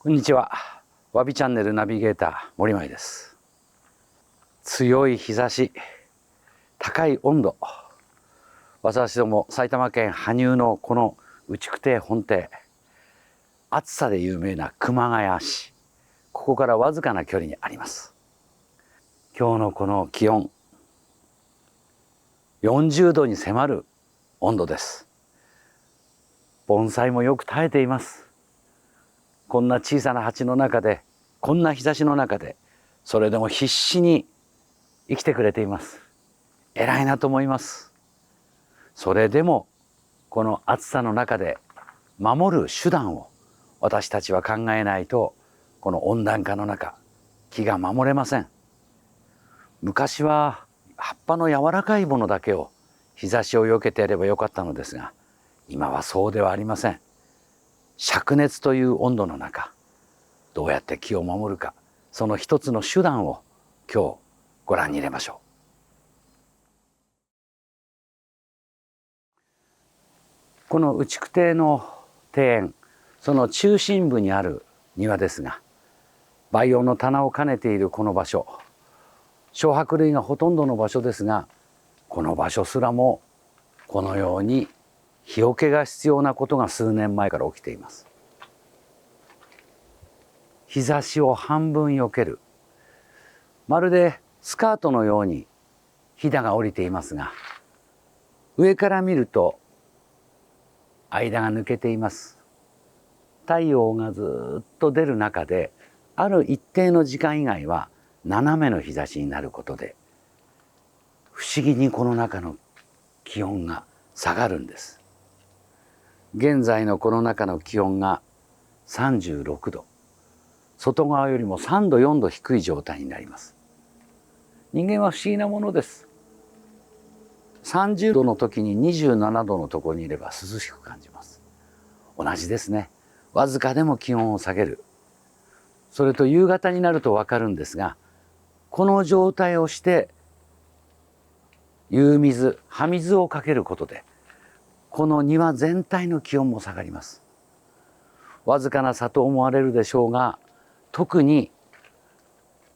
こんにちは。わびチャンネルナビゲーター森前です。強い日差し、高い温度、私ども埼玉県羽生のこの内久邸本邸、暑さで有名な熊谷市、ここからわずかな距離にあります。今日のこの気温、40度に迫る温度です。盆栽もよく耐えています。こんな小さな鉢の中で、こんな日差しの中で、それでも必死に生きてくれています。偉いなと思います。それでもこの暑さの中で守る手段を私たちは考えないと、この温暖化の中、木が守れません。昔は葉っぱの柔らかいものだけを日差しを避けてやればよかったのですが、今はそうではありません。灼熱という温度の中、どうやって木を守るか、その一つの手段を今日ご覧に入れましょう。この内久邸の庭園、その中心部にある庭ですが、培養の棚を兼ねているこの場所、小白類がほとんどの場所ですが、この場所すらもこのように日よけが必要なことが数年前から起きています。日差しを半分避ける、まるでスカートのようにひだが降りていますが、上から見ると間が抜けています。太陽がずっと出る中で、ある一定の時間以外は斜めの日差しになることで、不思議にこの中の気温が下がるんです。現在のこの中の気温が36度、外側よりも3度4度低い状態になります。人間は不思議なものです。30度の時に27度のところにいれば涼しく感じます。同じですね。わずかでも気温を下げる。それと夕方になると分かるんですが、この状態をして夕水、葉水をかけることで、この庭全体の気温も下がります。わずかな差と思われるでしょうが、特に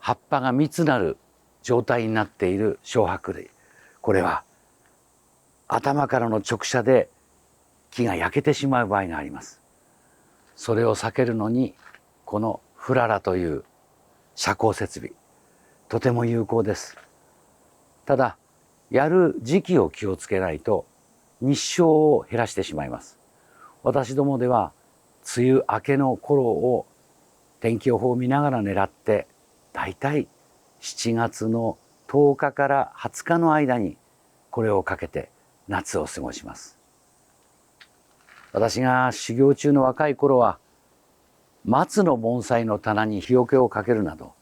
葉っぱが密なる状態になっている小白類、これは頭からの直射で木が焼けてしまう場合があります。それを避けるのにこのフララという遮光設備、とても有効です。ただやる時期を気をつけないと日照を減らしてしまいます。私どもでは梅雨明けの頃を天気予報を見ながら狙って、だいたい7月の10日から20日の間にこれをかけて夏を過ごします。私が修行中の若い頃は、松の盆栽の棚に日よけをかけるなど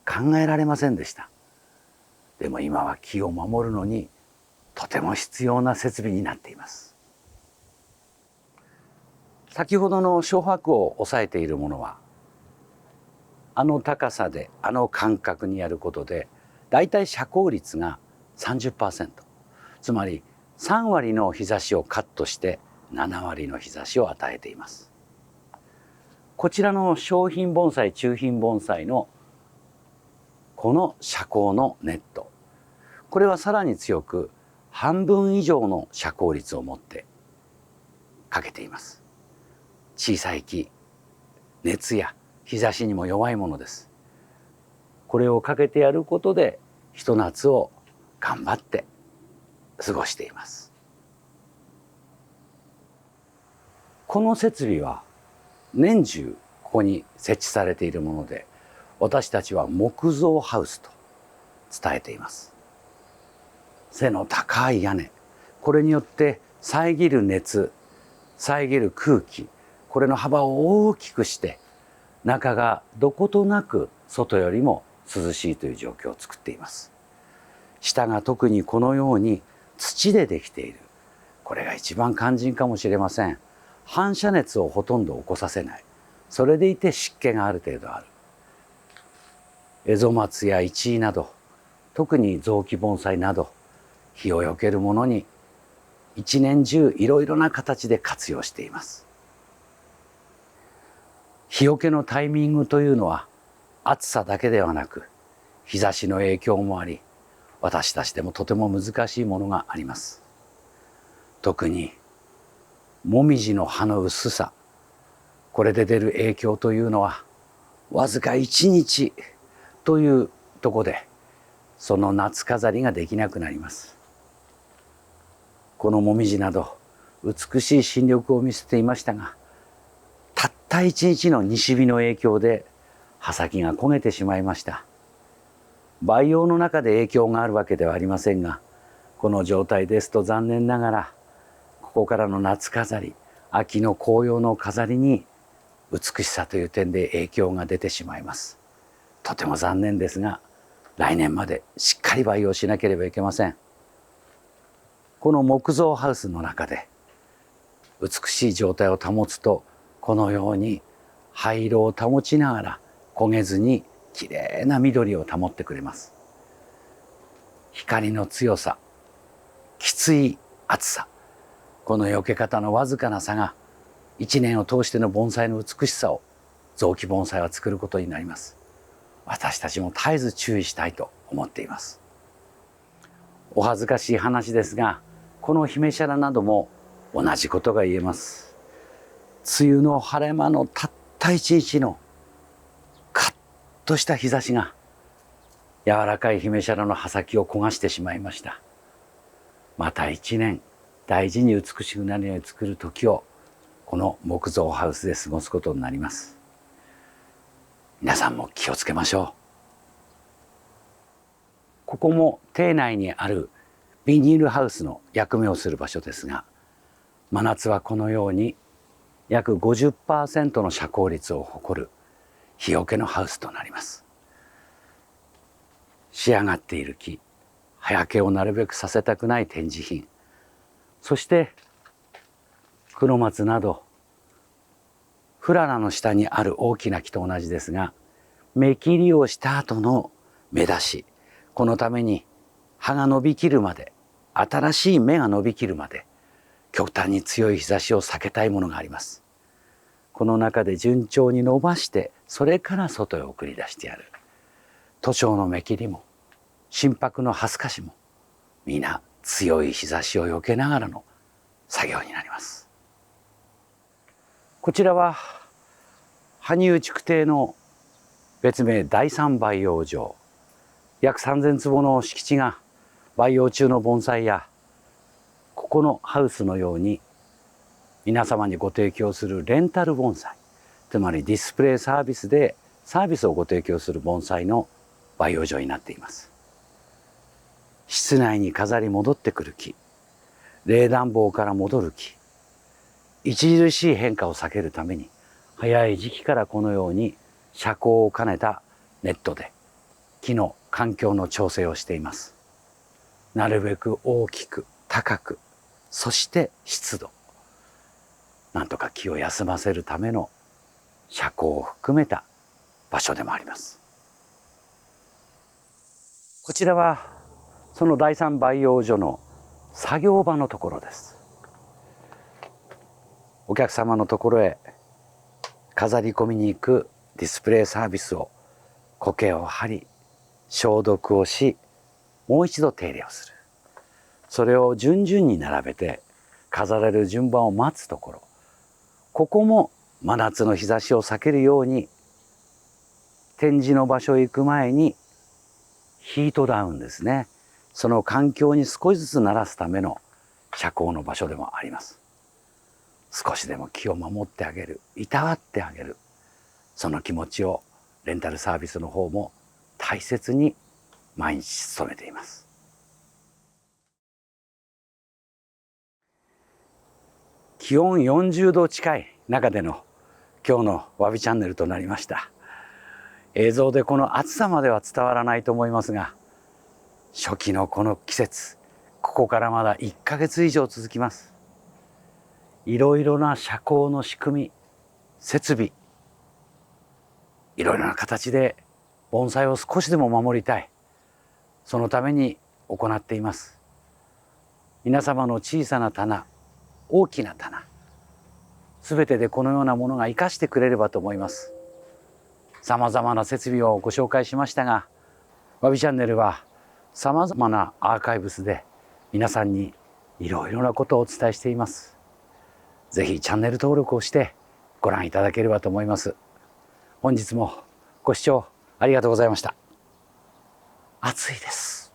考えられませんでした。でも今は木を守るのにとても必要な設備になっています。先ほどの小白を抑えているものは、あの高さであの間隔にやることで、だいたい遮光率が 30%、 つまり3割の日差しをカットして7割の日差しを与えています。こちらの小品盆栽、中品盆栽のこの遮光のネット、これはさらに強く半分以上の遮光率を持ってかけています。小さい木、熱や日差しにも弱いものです。これをかけてやることでひと夏を頑張って過ごしています。この設備は年中ここに設置されているもので、私たちは木造ハウスと伝えています。背の高い屋根、これによって遮る熱、遮る空気、これの幅を大きくして、中がどことなく外よりも涼しいという状況を作っています。下が特にこのように土でできている、これが一番肝心かもしれません。反射熱をほとんど起こさせない、それでいて湿気がある程度ある。エゾマツやイチイなど、特に雑木盆栽など日をよけるものに一年中いろいろな形で活用しています。日よけのタイミングというのは暑さだけではなく日差しの影響もあり、私たちでもとても難しいものがあります。特にもみじの葉の薄さ、これで出る影響というのはわずか1日というところでその夏飾りができなくなります。このもみじなど美しい新緑を見せていましたが、たった1日の西日の影響で葉先が焦げてしまいました。培養の中で影響があるわけではありませんが、この状態ですと残念ながらここからの夏飾り、秋の紅葉の飾りに美しさという点で影響が出てしまいます。とても残念ですが、来年までしっかり培養しなければいけません。この木造ハウスの中で美しい状態を保つと、このように灰色を保ちながら焦げずにきれいな緑を保ってくれます。光の強さ、きつい暑さ、この避け方のわずかな差が一年を通しての盆栽の美しさを雑木盆栽は作ることになります。私たちも絶えず注意したいと思っています。お恥ずかしい話ですが、このヒメシャラなども同じことが言えます。梅雨の晴れ間のたった一日のカッとした日差しが柔らかいヒメシャラの葉先を焦がしてしまいました。また一年大事に美しくなるように作る時をこの木造ハウスで過ごすことになります。皆さんも気をつけましょう。ここも邸内にあるビニールハウスの役目をする場所ですが、真夏はこのように約 50% の遮光率を誇る日よけのハウスとなります。仕上がっている木、葉焼けをなるべくさせたくない展示品、そして黒松などフララの下にある大きな木と同じですが、芽切りをした後の芽出し、このために葉が伸びきるまで、新しい芽が伸びきるまで極端に強い日差しを避けたいものがあります。この中で順調に伸ばして、それから外へ送り出してやる。都庁の芽切りも心拍の葉透かしも皆強い日差しを避けながらの作業になります。こちらは羽生築堤の別名第三培養場、約3000坪の敷地が培養中の盆栽や、ここのハウスのように皆様にご提供するレンタル盆栽、つまりディスプレイサービスでサービスをご提供する盆栽の培養場になっています。室内に飾り戻ってくる木、冷暖房から戻る木、著しい変化を避けるために早い時期からこのように遮光を兼ねたネットで木の環境の調整をしています。なるべく大きく高く、そして湿度、なんとか木を休ませるための遮光を含めた場所でもあります。こちらはその第三培養所の作業場のところです。お客様のところへ飾り込みに行くディスプレイサービスを苔を張り消毒をし、もう一度手入れをする。それを順々に並べて飾られる順番を待つところ、ここも真夏の日差しを避けるように展示の場所へ行く前にヒートダウンですね、その環境に少しずつ慣らすための遮光の場所でもあります。少しでも木を守ってあげる、いたわってあげる、その気持ちをレンタルサービスの方も大切に毎日努めています。気温40度近い中での今日のわびチャンネルとなりました。映像でこの暑さまでは伝わらないと思いますが、初期のこの季節、ここからまだ1ヶ月以上続きます。いろいろな遮光の仕組み、設備、いろいろな形で盆栽を少しでも守りたい、そのために行っています。皆様の小さな棚、大きな棚、全てでこのようなものが生かしてくれればと思います。さまざまな設備をご紹介しましたが、わびチャンネルはさまざまなアーカイブスで皆さんにいろいろなことをお伝えしています。ぜひチャンネル登録をしてご覧いただければと思います。本日もご視聴ありがとうございました。暑いです。